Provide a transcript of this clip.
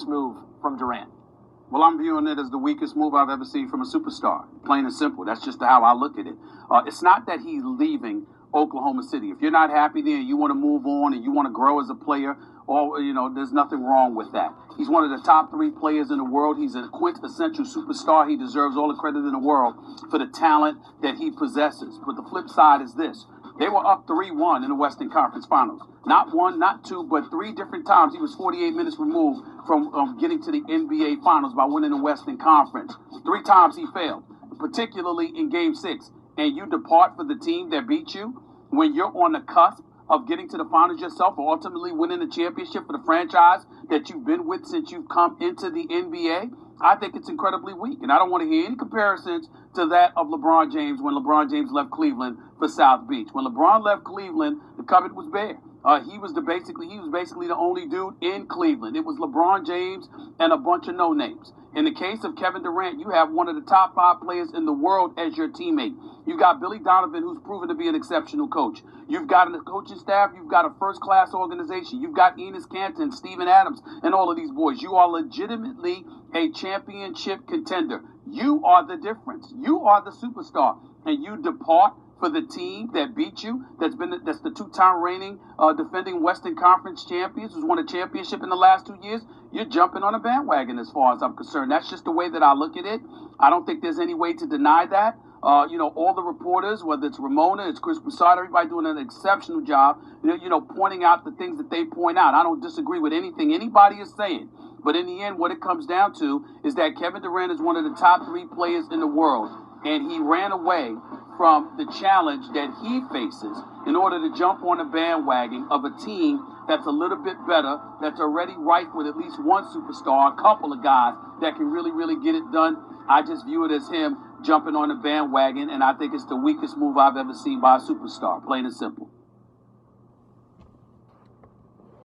weakest move from Durant? Well, I'm viewing it as the weakest move I've ever seen from a superstar. Plain and simple. That's just how I look at it. It's not that he's leaving Oklahoma City. If you're not happy there and you want to move on and you want to grow as a player, there's nothing wrong with that. He's one of the top 3 players in the world. He's a quintessential superstar. He deserves all the credit in the world for the talent that he possesses. But the flip side is this. They were up 3-1 in the Western Conference Finals. Not 1, not 2, but 3 different times. He was 48 minutes removed from getting to the NBA Finals by winning the Western Conference. 3 times he failed, particularly in Game 6. And you depart for the team that beat you when you're on the cusp of getting to the finals yourself or ultimately winning the championship for the franchise that you've been with since you've come into the NBA. I think it's incredibly weak. And I don't want to hear any comparisons to that of LeBron James when LeBron James left Cleveland for South Beach. When LeBron left Cleveland, the cupboard was bare. He was basically the only dude in Cleveland. It was LeBron James and a bunch of no-names. In the case of Kevin Durant, you have one of the top 5 players in the world as your teammate. You got Billy Donovan, who's proven to be an exceptional coach. You've got a coaching staff. You've got a first-class organization. You've got Enes Kanter, Steven Adams, and all of these boys. You are legitimately a championship contender. You are the difference. You are the superstar, and you depart for the team that beat you, that's the 2-time reigning defending Western Conference champions, who's won a championship in the last 2 years. You're jumping on a bandwagon as far as I'm concerned. That's just the way that I look at it. I don't think there's any way to deny that. All the reporters, whether it's Ramona, it's Chris Broussard, everybody doing an exceptional job, pointing out the things that they point out. I don't disagree with anything anybody is saying. But in the end, what it comes down to is that Kevin Durant is one of the top 3 players in the world, and he ran away from the challenge that he faces in order to jump on the bandwagon of a team that's a little bit better, that's already rife with at least one superstar, a couple of guys that can really, really get it done. I just view it as him jumping on the bandwagon, and I think it's the weakest move I've ever seen by a superstar, plain and simple.